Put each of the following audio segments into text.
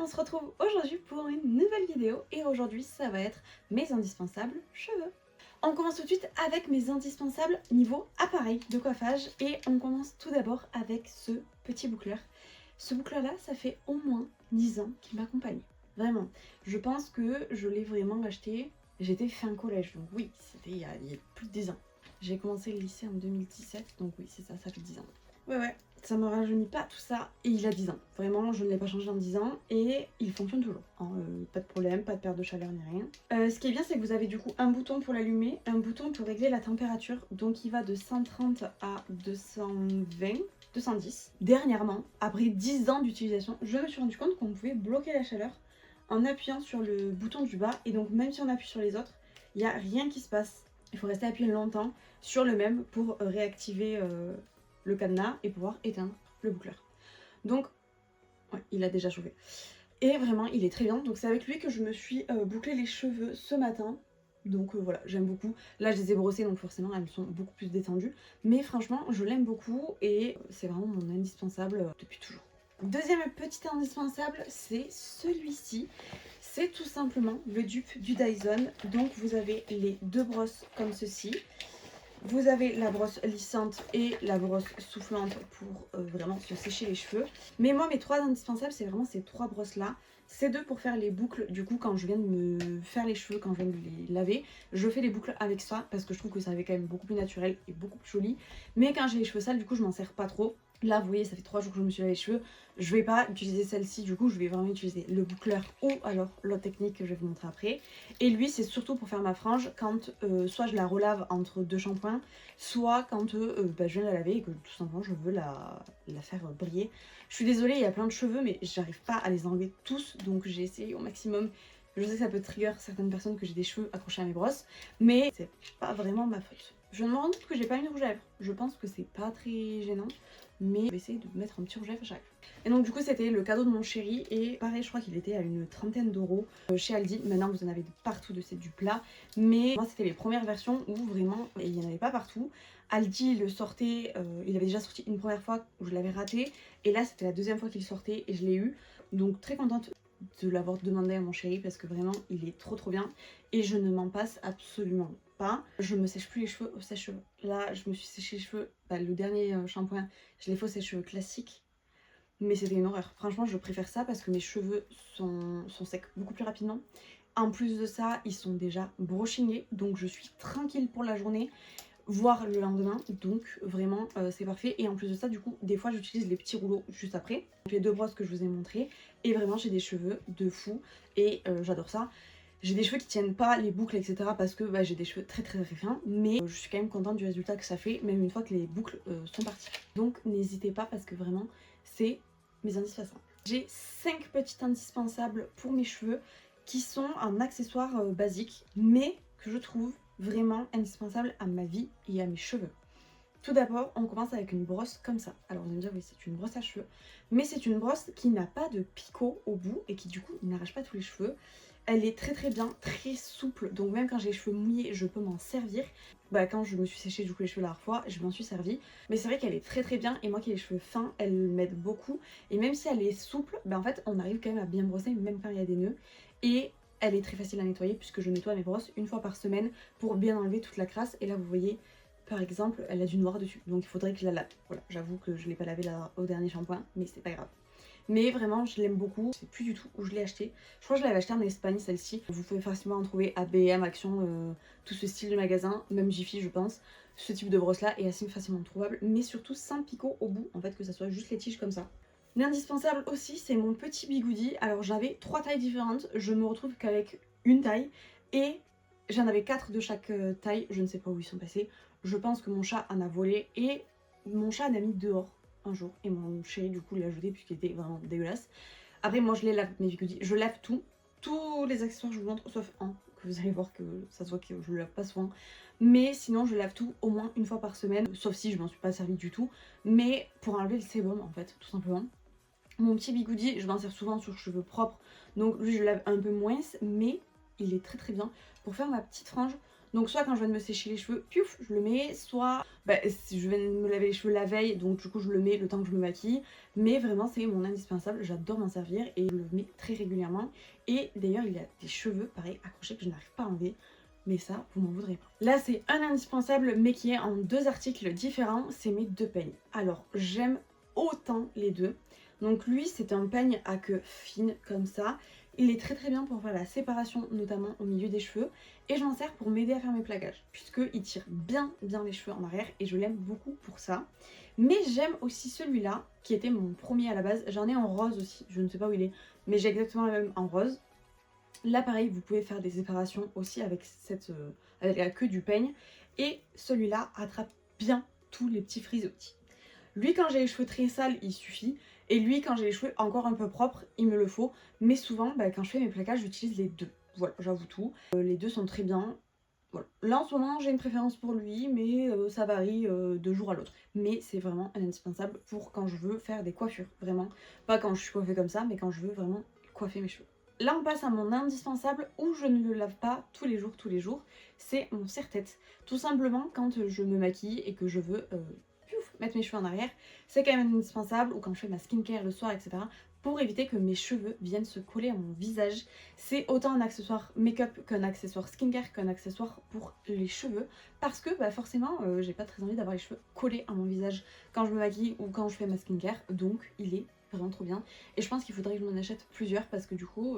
on se retrouve aujourd'hui pour une nouvelle vidéo et aujourd'hui ça va être mes indispensables cheveux. On commence tout de suite avec mes indispensables niveau appareil de coiffage et on commence tout d'abord avec ce petit boucleur. Ce boucleur là ça fait au moins 10 ans qu'il m'accompagne. Vraiment, je pense que je l'ai vraiment acheté, j'étais fin collège donc oui c'était il y a plus de 10 ans. J'ai commencé le lycée en 2017 donc oui c'est ça, ça fait 10 ans. Ouais, ça me rajeunit pas tout ça et il a 10 ans. Vraiment, je ne l'ai pas changé en 10 ans et il fonctionne toujours. Hein, pas de problème, pas de perte de chaleur ni rien. Ce qui est bien, c'est que vous avez du coup un bouton pour l'allumer, un bouton pour régler la température. Donc il va de 130 à 220, 210. Dernièrement, après 10 ans d'utilisation, je me suis rendu compte qu'on pouvait bloquer la chaleur en appuyant sur le bouton du bas. Et donc même si on appuie sur les autres, il n'y a rien qui se passe. Il faut rester appuyé longtemps sur le même pour réactiver le cadenas et pouvoir éteindre le boucleur. Donc, ouais, il a déjà chauffé. Et vraiment, il est très bien. Donc c'est avec lui que je me suis bouclé les cheveux ce matin. Donc voilà, j'aime beaucoup. Là, je les ai brossés, donc forcément, elles sont beaucoup plus détendues. Mais franchement, je l'aime beaucoup et c'est vraiment mon indispensable depuis toujours. Deuxième petit indispensable, c'est celui-ci. C'est tout simplement le dupe du Dyson. Donc vous avez les deux brosses comme ceci. Vous avez la brosse lissante et la brosse soufflante pour vraiment se sécher les cheveux. Mais moi, mes trois indispensables, c'est vraiment ces trois brosses-là. Ces deux pour faire les boucles, du coup, quand je viens de me faire les cheveux, quand je viens de les laver, je fais les boucles avec ça parce que je trouve que ça fait quand même beaucoup plus naturel et beaucoup plus joli. Mais quand j'ai les cheveux sales, du coup, je m'en sers pas trop. Là, vous voyez, ça fait 3 jours que je me suis lavé les cheveux. Je vais pas utiliser celle-ci, du coup, je vais vraiment utiliser le boucleur ou alors l'autre technique que je vais vous montrer après. Et lui, c'est surtout pour faire ma frange quand soit je la relave entre deux shampoings, soit quand je viens de la laver et que tout simplement je veux la faire briller. Je suis désolée, il y a plein de cheveux, mais j'arrive pas à les enlever tous, donc j'ai essayé au maximum. Je sais que ça peut trigger certaines personnes que j'ai des cheveux accrochés à mes brosses, mais c'est pas vraiment ma faute. Je me rends compte que j'ai pas mis de rouge à lèvres. Je pense que c'est pas très gênant, mais je vais essayer de mettre un petit rouge à lèvres à chaque fois. Et donc du coup c'était le cadeau de mon chéri et pareil je crois qu'il était à une 30aine d'euros chez Aldi. Maintenant vous en avez de partout de ces dupes là, mais moi c'était les premières versions où vraiment il n'y en avait pas partout. Aldi le sortait, il avait déjà sorti une première fois où je l'avais raté et là c'était la deuxième fois qu'il sortait et je l'ai eu. Donc très contente de l'avoir demandé à mon chéri parce que vraiment il est trop bien et je ne m'en passe absolument pas. Je me sèche plus les cheveux au sèche-cheveux. Là je me suis séché les cheveux, le dernier shampoing je l'ai fait au sèche-cheveux classique. Mais c'était une horreur. Franchement, je préfère ça parce que mes cheveux sont secs beaucoup plus rapidement. En plus de ça, ils sont déjà brochingés. Donc je suis tranquille pour la journée, voire le lendemain. Donc vraiment, c'est parfait. Et en plus de ça, du coup, des fois, j'utilise les petits rouleaux juste après. Les deux brosses que je vous ai montrées. Et vraiment, j'ai des cheveux de fou. Et j'adore ça. J'ai des cheveux qui tiennent pas les boucles etc parce que j'ai des cheveux très fins mais je suis quand même contente du résultat que ça fait même une fois que les boucles sont parties. Donc n'hésitez pas parce que vraiment c'est mes indispensables. J'ai 5 petites indispensables pour mes cheveux qui sont un accessoire basique mais que je trouve vraiment indispensable à ma vie et à mes cheveux. Tout d'abord, on commence avec une brosse comme ça. Alors vous allez me dire, oui, c'est une brosse à cheveux. Mais c'est une brosse qui n'a pas de picot au bout et qui du coup n'arrache pas tous les cheveux. Elle est très bien, très souple. Donc même quand j'ai les cheveux mouillés, je peux m'en servir. Quand je me suis séché du coup les cheveux la dernière fois, je m'en suis servi. Mais c'est vrai qu'elle est très bien. Et moi qui ai les cheveux fins, elle m'aide beaucoup. Et même si elle est souple, en fait on arrive quand même à bien brosser même quand il y a des nœuds. Et elle est très facile à nettoyer puisque je nettoie mes brosses une fois par semaine pour bien enlever toute la crasse. Et là vous voyez... Par exemple, elle a du noir dessus, donc il faudrait que je la lave. Voilà, j'avoue que je ne l'ai pas lavé là au dernier shampoing, mais c'est pas grave. Mais vraiment, je l'aime beaucoup. Je sais plus du tout où je l'ai acheté. Je crois que je l'avais acheté en Espagne, celle-ci. Vous pouvez facilement en trouver à B&M, Action, tout ce style de magasin, même Jiffy, je pense. Ce type de brosse-là est assez facilement trouvable, mais surtout sans picot au bout, en fait, que ça soit juste les tiges comme ça. L'indispensable aussi, c'est mon petit bigoudi. Alors j'avais 3 tailles différentes, je me retrouve qu'avec une taille et j'en avais 4 de chaque taille, je ne sais pas où ils sont passés. Je pense que mon chat en a volé et mon chat en a mis dehors un jour et mon chéri du coup l'a jeté puisqu'il était vraiment dégueulasse. Après moi je les lave mes bigoudis, je lave tout, tous les accessoires je vous montre sauf un que vous allez voir que ça se voit que je le lave pas souvent. Mais sinon je lave tout au moins une fois par semaine, sauf si je m'en suis pas servi du tout. Mais pour enlever le sébum en fait tout simplement. Mon petit bigoudi, je m'en sers souvent sur cheveux propres, donc lui je lave un peu moins, mais il est très bien pour faire ma petite frange. Donc soit quand je viens de me sécher les cheveux, piouf, je le mets, soit si je viens de me laver les cheveux la veille, donc du coup je le mets le temps que je me maquille. Mais vraiment c'est mon indispensable, j'adore m'en servir et je le mets très régulièrement. Et d'ailleurs il y a des cheveux pareil accrochés que je n'arrive pas à enlever. Mais ça, vous m'en voudrez pas. Là, c'est un indispensable, mais qui est en 2 articles différents. C'est mes 2 peignes. Alors, j'aime autant les deux. Donc lui, c'est un peigne à queue fine, comme ça. Il est très très bien pour faire la séparation, notamment au milieu des cheveux. Et je m'en sers pour m'aider à faire mes plaquages, puisqu'il tire bien les cheveux en arrière. Et je l'aime beaucoup pour ça. Mais j'aime aussi celui-là, qui était mon premier à la base. J'en ai en rose aussi, je ne sais pas où il est. Mais j'ai exactement le même en rose. Là pareil, vous pouvez faire des séparations aussi avec, avec la queue du peigne. Et celui-là attrape bien tous les petits frisottis. Lui quand j'ai les cheveux très sales, il suffit. Et lui quand j'ai les cheveux encore un peu propres, il me le faut. Mais souvent, quand je fais mes plaquages, j'utilise les deux. Voilà, j'avoue tout. Les deux sont très bien. Voilà. Là en ce moment j'ai une préférence pour lui, mais ça varie de jour à l'autre. Mais c'est vraiment un indispensable pour quand je veux faire des coiffures, vraiment. Pas quand je suis coiffée comme ça, mais quand je veux vraiment coiffer mes cheveux. Là on passe à mon indispensable où je ne le lave pas tous les jours, c'est mon serre-tête. Tout simplement quand je me maquille et que je veux mettre mes cheveux en arrière, c'est quand même indispensable, ou quand je fais ma skincare le soir, etc. Pour éviter que mes cheveux viennent se coller à mon visage. C'est autant un accessoire make-up qu'un accessoire skincare, qu'un accessoire pour les cheveux. Parce que forcément, j'ai pas très envie d'avoir les cheveux collés à mon visage quand je me maquille ou quand je fais ma skincare. Donc il est vraiment trop bien. Et je pense qu'il faudrait que je m'en achète plusieurs parce que du coup,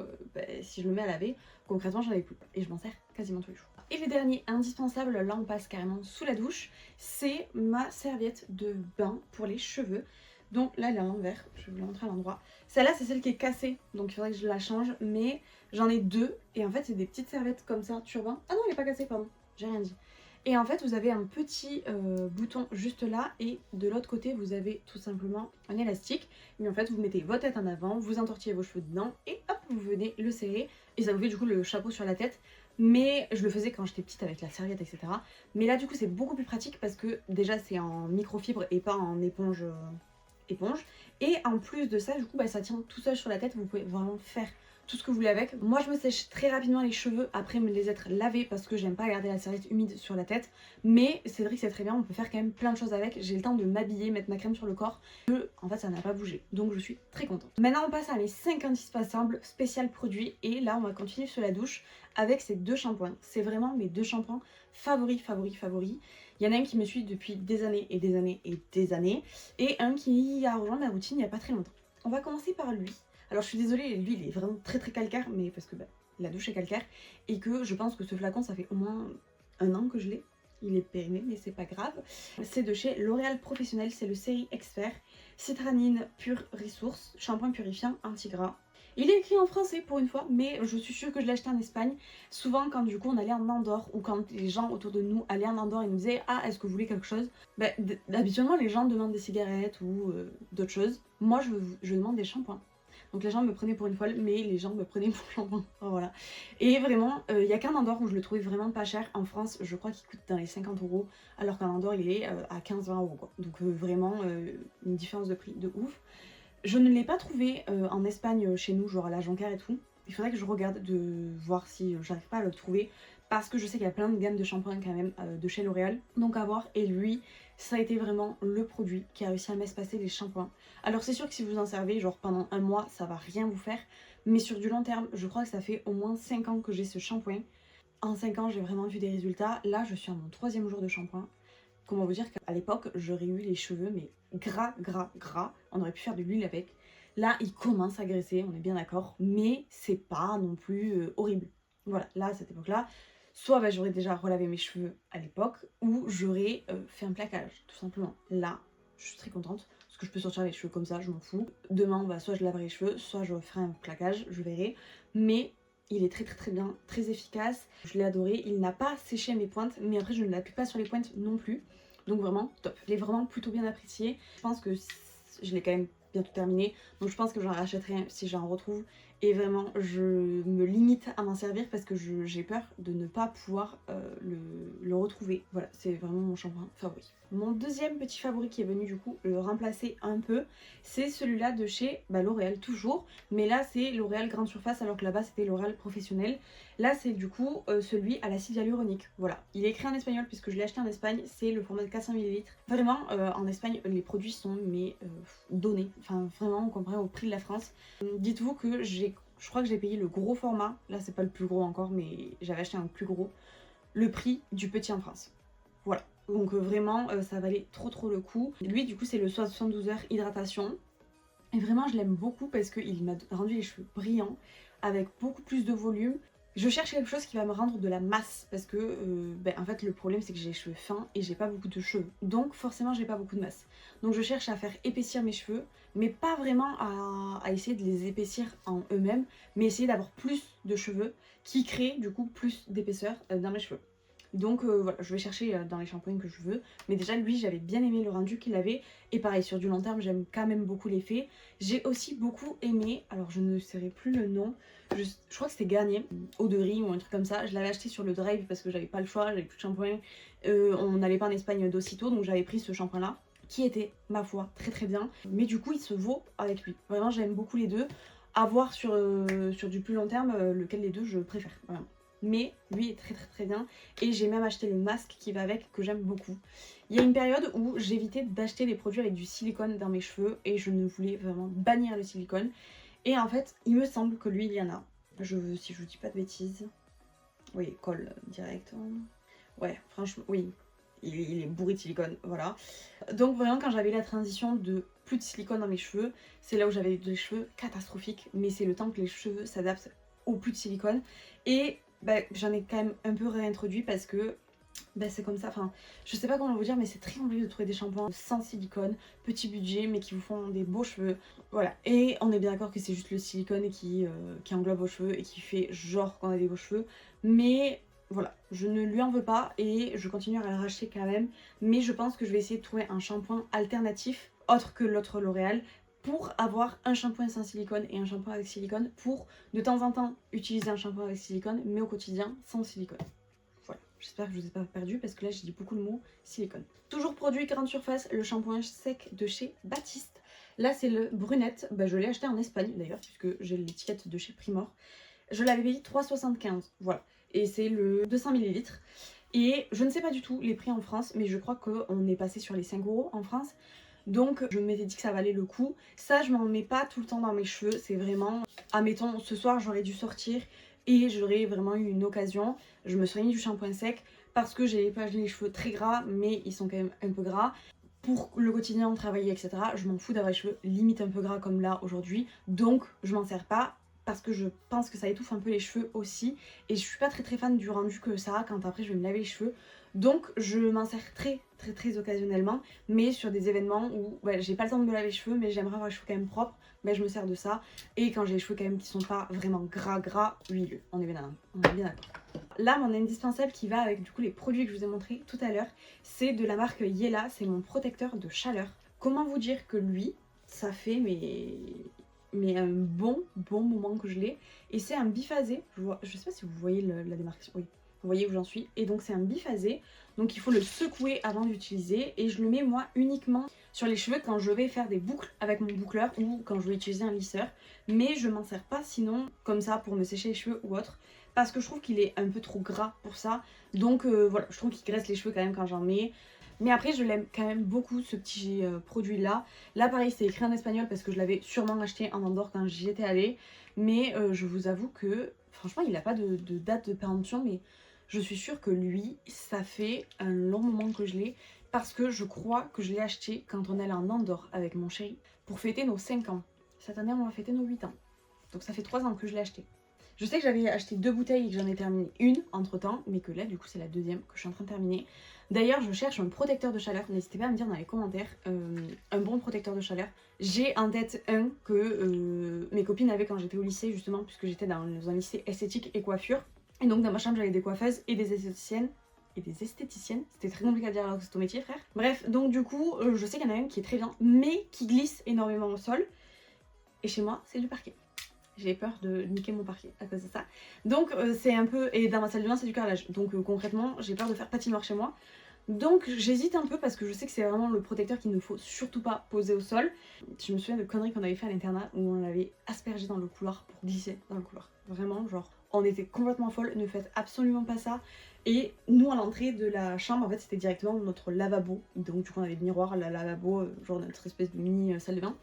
si je le mets à laver, concrètement j'en ai plus. Et je m'en sers quasiment tous les jours. Et le dernier indispensable, là on passe carrément sous la douche, c'est ma serviette de bain pour les cheveux. Donc là elle est à l'envers, je vais vous la montrer à l'endroit. Celle-là c'est celle qui est cassée, donc il faudrait que je la change, mais j'en ai deux. Et en fait c'est des petites serviettes comme ça, turban. Ah non elle est pas cassée, pardon, j'ai rien dit. Et en fait vous avez un petit bouton juste là, et de l'autre côté vous avez tout simplement un élastique. Mais en fait vous mettez votre tête en avant, vous entortillez vos cheveux dedans et hop vous venez le serrer. Et ça vous fait du coup le chapeau sur la tête. Mais je le faisais quand j'étais petite avec la serviette, etc. Mais là du coup c'est beaucoup plus pratique parce que déjà c'est en microfibre et pas en éponge. Et en plus de ça, du coup ça tient tout seul sur la tête, vous pouvez vraiment faire tout ce que vous voulez avec. Moi je me sèche très rapidement les cheveux après me les être lavés parce que j'aime pas garder la serviette humide sur la tête. Mais c'est vrai que c'est très bien, on peut faire quand même plein de choses avec. J'ai le temps de m'habiller, mettre ma crème sur le corps. En fait ça n'a pas bougé, donc je suis très contente. Maintenant on passe à mes 5 indispensables spécial produits. Et là on va continuer sur la douche avec ces 2 shampoings. C'est vraiment mes 2 shampoings favoris. Il y en a un qui me suit depuis des années et des années et des années, et un qui a rejoint ma routine il n'y a pas très longtemps. On va commencer par lui. Alors je suis désolée, lui il est vraiment très calcaire, mais parce que la douche est calcaire, et que je pense que ce flacon ça fait au moins 1 an que je l'ai. Il est périmé, mais c'est pas grave. C'est de chez L'Oréal Professionnel, c'est le série Expert. Citranine Pure Resource, shampoing purifiant anti-gras. Il est écrit en français pour une fois, mais je suis sûre que je l'ai acheté en Espagne. Souvent quand du coup on allait en Andorre, ou quand les gens autour de nous allaient en Andorre et nous disaient « Ah, est-ce que vous voulez quelque chose ?» Habituellement les gens demandent des cigarettes ou d'autres choses. Moi je demande des shampoings. Donc les gens me prenaient pour une folle, mais les gens me prenaient pour shampoing. Enfin, voilà. Et vraiment, il n'y a qu'un Andorre où je le trouvais vraiment pas cher. En France, je crois qu'il coûte dans les 50 €, alors qu'en Andorre il est à 15-20 € quoi. Donc vraiment une différence de prix de ouf. Je ne l'ai pas trouvé en Espagne chez nous, genre à la Jonquière et tout. Il faudrait que je regarde de voir si j'arrive pas à le trouver. Parce que je sais qu'il y a plein de gammes de shampoings quand même de chez L'Oréal. Donc à voir. Et lui, ça a été vraiment le produit qui a réussi à m'espacer les shampoings. Alors c'est sûr que si vous en servez genre pendant 1 mois, ça va rien vous faire. Mais sur du long terme, je crois que ça fait au moins 5 ans que j'ai ce shampoing. En 5 ans, j'ai vraiment vu des résultats. Là, je suis à mon 3e jour de shampoing. Comment vous dire qu'à l'époque, j'aurais eu les cheveux mais gras. On aurait pu faire de l'huile avec. Là, il commence à graisser, on est bien d'accord. Mais c'est pas non plus horrible. Voilà, là, à cette époque-là, soit j'aurais déjà relavé mes cheveux à l'époque, ou j'aurais fait un plaquage, tout simplement. Là, je suis très contente, parce que je peux sortir les cheveux comme ça, je m'en fous. Demain, soit je laverai les cheveux, soit je ferai un plaquage, je verrai. Mais il est très bien, très efficace. Je l'ai adoré, il n'a pas séché à mes pointes, mais après je ne l'applique pas sur les pointes non plus. Donc vraiment top. Je l'ai vraiment plutôt bien apprécié. Je pense que je l'ai quand même bientôt terminé. Donc je pense que j'en rachèterai un si j'en retrouve. Et vraiment, je me limite à m'en servir parce que j'ai peur de ne pas pouvoir le retrouver. Voilà, c'est vraiment mon shampoing favori. Mon deuxième petit favori qui est venu du coup le remplacer un peu, c'est celui-là de chez L'Oréal toujours, mais là c'est L'Oréal Grande Surface alors que là-bas c'était L'Oréal Professionnel. Là c'est du coup celui à l'acide hyaluronique. Voilà, il est écrit en espagnol puisque je l'ai acheté en Espagne, c'est le format de 400 ml. Vraiment en Espagne les produits sont donnés, enfin vraiment comparé au prix de la France. Dites-vous que je crois que j'ai payé le gros format, là c'est pas le plus gros encore mais j'avais acheté un plus gros, le prix du petit en France. Voilà. Donc vraiment ça valait trop le coup. Lui du coup c'est le 72 heures hydratation. Et vraiment je l'aime beaucoup parce qu'il m'a rendu les cheveux brillants avec beaucoup plus de volume. Je cherche quelque chose qui va me rendre de la masse parce que en fait le problème c'est que j'ai les cheveux fins et j'ai pas beaucoup de cheveux. Donc forcément j'ai pas beaucoup de masse. Donc je cherche à faire épaissir mes cheveux mais pas vraiment à essayer de les épaissir en eux-mêmes mais essayer d'avoir plus de cheveux qui créent du coup plus d'épaisseur dans mes cheveux. Donc voilà, je vais chercher dans les shampoings que je veux. Mais déjà lui j'avais bien aimé le rendu qu'il avait. Et pareil sur du long terme j'aime quand même beaucoup l'effet. J'ai aussi beaucoup aimé, alors je ne saurais plus le nom, je crois que c'était Garnier, eau de riz ou un truc comme ça. Je l'avais acheté sur le drive parce que j'avais pas le choix, j'avais plus de shampoing. On n'allait pas en Espagne d'aussitôt donc j'avais pris ce shampoing là. Qui était ma foi très bien. Mais du coup il se vaut avec lui. Vraiment j'aime beaucoup les deux. À voir sur du plus long terme lequel des deux je préfère. Vraiment. Mais lui est très bien et j'ai même acheté le masque qui va avec que j'aime beaucoup. Il y a une période où j'évitais d'acheter des produits avec du silicone dans mes cheveux et je ne voulais vraiment bannir le silicone. Et en fait il me semble que lui il y en a. Si je vous dis pas de bêtises. Oui, colle direct. Ouais franchement oui. Il est bourré de silicone, voilà. Donc vraiment quand j'avais la transition de plus de silicone dans mes cheveux, c'est là où j'avais des cheveux catastrophiques. Mais c'est le temps que les cheveux s'adaptent au plus de silicone. Et j'en ai quand même un peu réintroduit parce que c'est comme ça, enfin je sais pas comment vous dire mais c'est très compliqué de trouver des shampoings sans silicone, petit budget mais qui vous font des beaux cheveux, voilà. Et on est bien d'accord que c'est juste le silicone qui englobe vos cheveux et qui fait genre qu'on a des beaux cheveux, mais voilà, je ne lui en veux pas et je continuerai à le racheter quand même, mais je pense que je vais essayer de trouver un shampoing alternatif autre que l'autre L'Oréal pour avoir un shampoing sans silicone et un shampoing avec silicone pour de temps en temps utiliser un shampoing avec silicone mais au quotidien sans silicone. Voilà, j'espère que je vous ai pas perdu parce que là j'ai dit beaucoup le mot silicone. Toujours produit grande surface, le shampoing sec de chez Baptiste. Là c'est le brunette, je l'ai acheté en Espagne d'ailleurs puisque j'ai l'étiquette de chez Primor. Je l'avais payé 3,75, voilà. Et c'est le 200 ml. Et je ne sais pas du tout les prix en France, mais je crois qu'on est passé sur les 5 € en France. Donc je m'étais dit que ça valait le coup. Ça je m'en mets pas tout le temps dans mes cheveux, c'est vraiment, admettons ce soir j'aurais dû sortir et j'aurais vraiment eu une occasion, je me serais mis du shampoing sec parce que j'ai pas les cheveux très gras mais ils sont quand même un peu gras. Pour le quotidien, travailler etc, je m'en fous d'avoir les cheveux limite un peu gras comme là aujourd'hui, donc je m'en sers pas parce que je pense que ça étouffe un peu les cheveux aussi et je suis pas très fan du rendu que ça a quand après je vais me laver les cheveux. Donc je m'en sers très occasionnellement, mais sur des événements où j'ai pas le temps de me laver les cheveux mais j'aimerais avoir les cheveux quand même propres, je me sers de ça. Et quand j'ai les cheveux quand même qui sont pas vraiment gras huileux, on est bien d'accord. Là mon indispensable qui va avec du coup les produits que je vous ai montrés tout à l'heure, c'est de la marque Yela, c'est mon protecteur de chaleur. Comment vous dire que lui, ça fait mais un bon moment que je l'ai, et c'est un biphasé, je sais pas si vous voyez la démarcation, oui, vous voyez où j'en suis, et donc c'est un biphasé, donc il faut le secouer avant d'utiliser, et je le mets moi uniquement sur les cheveux quand je vais faire des boucles avec mon boucleur ou quand je vais utiliser un lisseur, mais je m'en sers pas sinon comme ça pour me sécher les cheveux ou autre, parce que je trouve qu'il est un peu trop gras pour ça, donc voilà, je trouve qu'il graisse les cheveux quand même quand j'en mets. Mais après je l'aime quand même beaucoup ce petit produit là. Là pareil c'est écrit en espagnol parce que je l'avais sûrement acheté en Andorre quand j'y étais allée. Mais je vous avoue que franchement il n'a pas de date de péremption, mais je suis sûre que lui ça fait un long moment que je l'ai. Parce que je crois que je l'ai acheté quand on allait en Andorre avec mon chéri pour fêter nos 5 ans. Cette année on va fêter nos 8 ans. Donc ça fait 3 ans que je l'ai acheté. Je sais que j'avais acheté 2 bouteilles et que j'en ai terminé une entre temps, mais que là du coup c'est la deuxième que je suis en train de terminer. D'ailleurs je cherche un protecteur de chaleur, n'hésitez pas à me dire dans les commentaires un bon protecteur de chaleur. J'ai en tête un que mes copines avaient quand j'étais au lycée justement, puisque j'étais dans un lycée esthétique et coiffure. Et donc dans ma chambre j'avais des coiffeuses et des esthéticiennes. C'était très compliqué à dire alors que c'est ton métier frère. Bref, donc du coup je sais qu'il y en a un qui est très bien, mais qui glisse énormément au sol. Et chez moi c'est du parquet. J'ai peur de niquer mon parquet à cause de ça. Donc c'est un peu... Et dans ma salle de bain c'est du carrelage. Donc concrètement j'ai peur de faire patinoire chez moi. Donc j'hésite un peu parce que je sais que c'est vraiment le protecteur qu'il ne faut surtout pas poser au sol. Je me souviens de conneries qu'on avait fait à l'internat où on l'avait aspergé dans le couloir pour glisser dans le couloir. Vraiment, genre, on était complètement folles, ne faites absolument pas ça. Et nous, à l'entrée de la chambre, en fait, c'était directement notre lavabo. Donc du coup, on avait le miroir, la lavabo, genre notre espèce de mini salle de bain.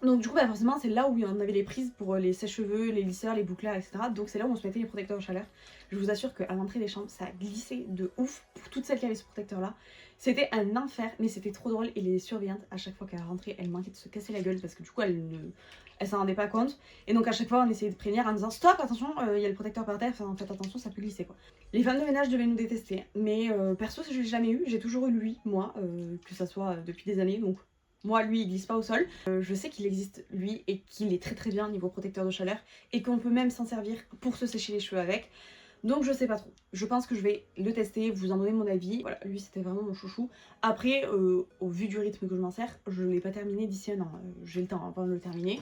Donc du coup bah forcément c'est là où on avait les prises pour les sèche-cheveux, les lisseurs, les boucleurs, etc. Donc c'est là où on se mettait les protecteurs de chaleur. Je vous assure qu'à l'entrée des chambres ça a glissé de ouf pour toutes celles qui avaient ce protecteur là. C'était un enfer mais c'était trop drôle et les surveillantes à chaque fois qu'elles rentraient elles manquaient de se casser la gueule parce que du coup elles s'en rendaient pas compte. Et donc à chaque fois on essayait de prévenir en disant stop attention il y a le protecteur par terre, enfin faites attention ça peut glisser quoi. Les femmes de ménage devaient nous détester mais perso je l'ai jamais eu, j'ai toujours eu lui moi que ça soit depuis des années donc moi, lui, il glisse pas au sol. Je sais qu'il existe, lui, et qu'il est très très bien niveau protecteur de chaleur, et qu'on peut même s'en servir pour se sécher les cheveux avec. Donc je sais pas trop. Je pense que je vais le tester, vous en donner mon avis. Voilà, lui c'était vraiment mon chouchou. Après, au vu du rythme que je m'en sers, je l'ai pas terminé d'ici un an. J'ai le temps avant de le terminer.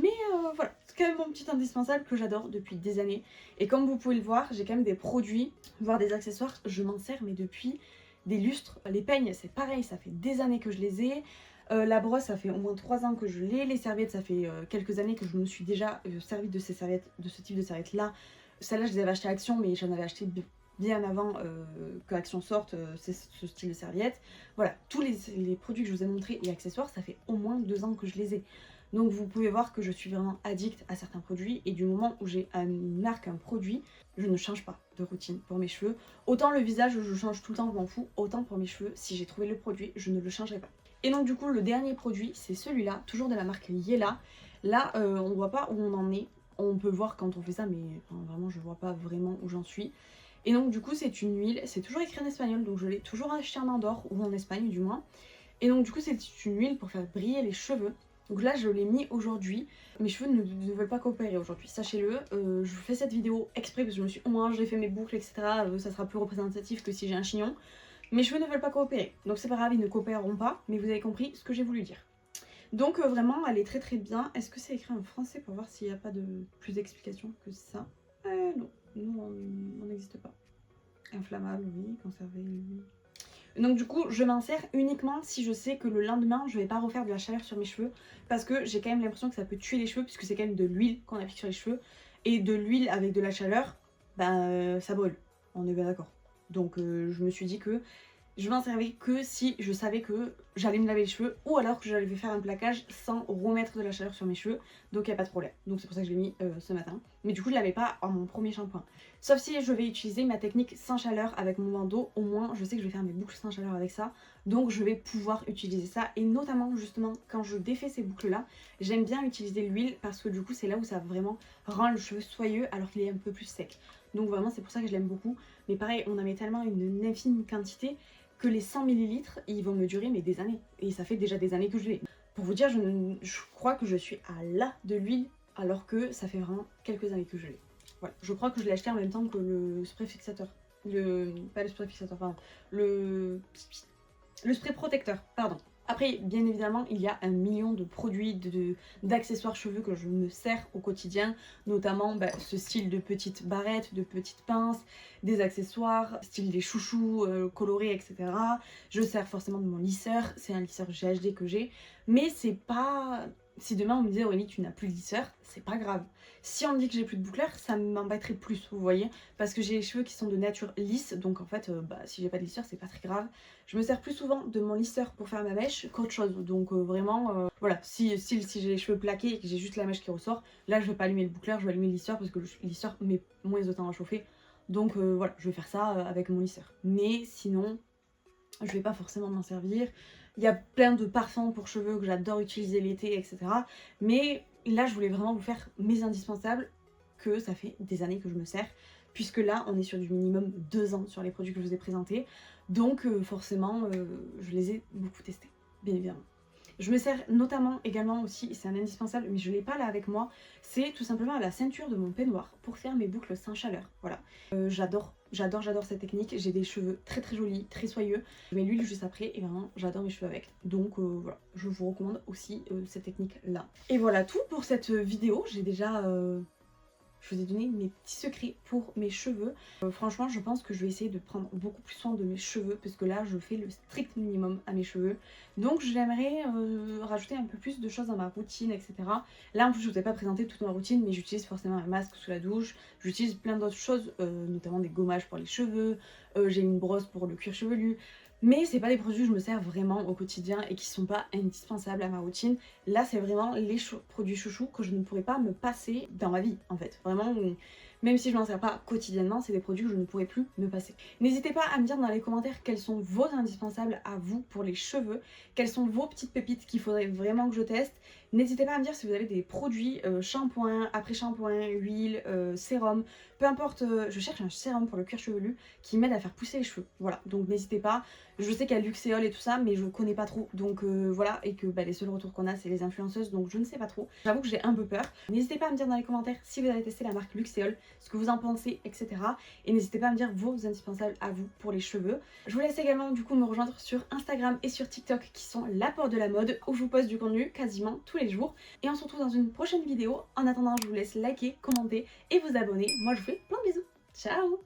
Mais voilà, c'est quand même mon petit indispensable que j'adore depuis des années. Et comme vous pouvez le voir, j'ai quand même des produits, voire des accessoires. Je m'en sers, mais depuis des lustres. Les peignes, c'est pareil, ça fait des années que je les ai. La brosse, ça fait au moins 3 ans que je l'ai. Les serviettes, ça fait quelques années que je me suis déjà servi de ces serviettes, de ce type de serviettes là. Celles-là, je les avais achetées à Action, mais j'en avais acheté bien avant que Action sorte ce style de serviette. Voilà, tous les produits que je vous ai montrés et accessoires, ça fait au moins 2 ans que je les ai. Donc vous pouvez voir que je suis vraiment addict à certains produits et du moment où j'ai une marque, un produit, je ne change pas de routine pour mes cheveux. Autant le visage, je change tout le temps, je m'en fous. Autant pour mes cheveux, si j'ai trouvé le produit, je ne le changerai pas. Et donc du coup le dernier produit c'est celui-là, toujours de la marque Yella. Là on voit pas où on en est, on peut voir quand on fait ça mais enfin, vraiment je vois pas vraiment où j'en suis. Et donc du coup c'est une huile, c'est toujours écrit en espagnol donc je l'ai toujours acheté en Andorre ou en Espagne du moins. Et donc du coup c'est une huile pour faire briller les cheveux. Donc là je l'ai mis aujourd'hui, mes cheveux ne veulent pas coopérer aujourd'hui, sachez-le. Je vous fais cette vidéo exprès parce que je me suis dit au moins j'ai fait mes boucles etc, ça sera plus représentatif que si j'ai un chignon. Mes cheveux ne veulent pas coopérer, donc c'est pas grave, ils ne coopéreront pas, mais vous avez compris ce que j'ai voulu dire. Donc vraiment, elle est très très bien. Est-ce que c'est écrit en français pour voir s'il n'y a pas de plus d'explications que ça? Non, nous on n'existe pas. Inflammable, oui, conservé, oui. Donc du coup, je m'en sers uniquement si je sais que le lendemain, je vais pas refaire de la chaleur sur mes cheveux, parce que j'ai quand même l'impression que ça peut tuer les cheveux, puisque c'est quand même de l'huile qu'on applique sur les cheveux, et de l'huile avec de la chaleur, ben ça brûle, on est bien d'accord. Donc je me suis dit que je m'en servais que si je savais que j'allais me laver les cheveux ou alors que j'allais faire un plaquage sans remettre de la chaleur sur mes cheveux, donc il n'y a pas de problème. Donc c'est pour ça que je l'ai mis ce matin. Mais du coup je ne l'avais pas en mon premier shampoing. Sauf si je vais utiliser ma technique sans chaleur avec mon bandeau, au moins je sais que je vais faire mes boucles sans chaleur avec ça. Donc je vais pouvoir utiliser ça et notamment justement quand je défais ces boucles là, j'aime bien utiliser l'huile parce que du coup c'est là où ça vraiment rend le cheveu soyeux alors qu'il est un peu plus sec. Donc vraiment c'est pour ça que je l'aime beaucoup. Mais pareil on en met tellement une infime quantité que les 100 ml ils vont me durer mais des années. Et ça fait déjà des années que je l'ai. Pour vous dire, je crois que je suis à la de l'huile alors que ça fait vraiment quelques années que je l'ai. Voilà, je crois que je l'ai acheté en même temps que le spray fixateur. Pas le spray fixateur, pardon. Le spray protecteur, pardon. Après, bien évidemment, il y a 1 million de produits, d'accessoires cheveux que je me sers au quotidien, notamment ce style de petites barrettes, de petites pinces, des accessoires, style des chouchous colorés, etc. Je sers forcément de mon lisseur, c'est un lisseur GHD que j'ai, mais c'est pas... Si demain on me disait Aurélie tu n'as plus de lisseur, c'est pas grave. Si on me dit que j'ai plus de boucleur, ça m'embêterait plus, vous voyez, parce que j'ai les cheveux qui sont de nature lisse, donc en fait si j'ai pas de lisseur c'est pas très grave. Je me sers plus souvent de mon lisseur pour faire ma mèche qu'autre chose, donc vraiment voilà, si j'ai les cheveux plaqués et que j'ai juste la mèche qui ressort, là je vais pas allumer le boucleur, je vais allumer le lisseur parce que le lisseur met moins de temps à chauffer, donc voilà, je vais faire ça avec mon lisseur. Mais sinon, je vais pas forcément m'en servir. Il y a plein de parfums pour cheveux que j'adore utiliser l'été, etc. Mais là, je voulais vraiment vous faire mes indispensables que ça fait des années que je me sers. Puisque là, on est sur du minimum 2 ans sur les produits que je vous ai présentés. Donc forcément, je les ai beaucoup testés, bien évidemment. Je me sers notamment également aussi, c'est un indispensable, mais je ne l'ai pas là avec moi, c'est tout simplement la ceinture de mon peignoir pour faire mes boucles sans chaleur. Voilà, j'adore cette technique, j'ai des cheveux très très jolis, très soyeux. Je mets l'huile juste après et vraiment j'adore mes cheveux avec. Donc voilà, je vous recommande aussi cette technique là. Et voilà tout pour cette vidéo, j'ai déjà je vous ai donné mes petits secrets pour mes cheveux. Franchement, je pense que je vais essayer de prendre beaucoup plus soin de mes cheveux parce que là, je fais le strict minimum à mes cheveux. Donc j'aimerais rajouter un peu plus de choses dans ma routine, etc. Là, en plus, je ne vous ai pas présenté toute ma routine, mais j'utilise forcément un masque sous la douche. J'utilise plein d'autres choses, notamment des gommages pour les cheveux. J'ai une brosse pour le cuir chevelu. Mais c'est pas des produits que je me sers vraiment au quotidien et qui sont pas indispensables à ma routine. Là, c'est vraiment les produits chouchous que je ne pourrais pas me passer dans ma vie, en fait. Vraiment, même si je m'en sers pas quotidiennement, c'est des produits que je ne pourrais plus me passer. N'hésitez pas à me dire dans les commentaires quels sont vos indispensables à vous pour les cheveux, quelles sont vos petites pépites qu'il faudrait vraiment que je teste. N'hésitez pas à me dire si vous avez des produits shampoing, après-shampoing, huile, sérum, peu importe, je cherche un sérum pour le cuir chevelu qui m'aide à faire pousser les cheveux. Voilà, donc n'hésitez pas. Je sais qu'il y a Luxéol et tout ça, mais je connais pas trop. Donc voilà, et que les seuls retours qu'on a, c'est les influenceuses, donc je ne sais pas trop. J'avoue que j'ai un peu peur. N'hésitez pas à me dire dans les commentaires si vous avez testé la marque Luxéol, ce que vous en pensez, etc. Et n'hésitez pas à me dire vos indispensables à vous pour les cheveux. Je vous laisse également du coup me rejoindre sur Instagram et sur TikTok qui sont l'apport de la mode, où je vous poste du contenu quasiment tous les jours. Et on se retrouve dans une prochaine vidéo. En attendant, je vous laisse liker, commenter et vous abonner. Moi, je vous fais plein de bisous. Ciao!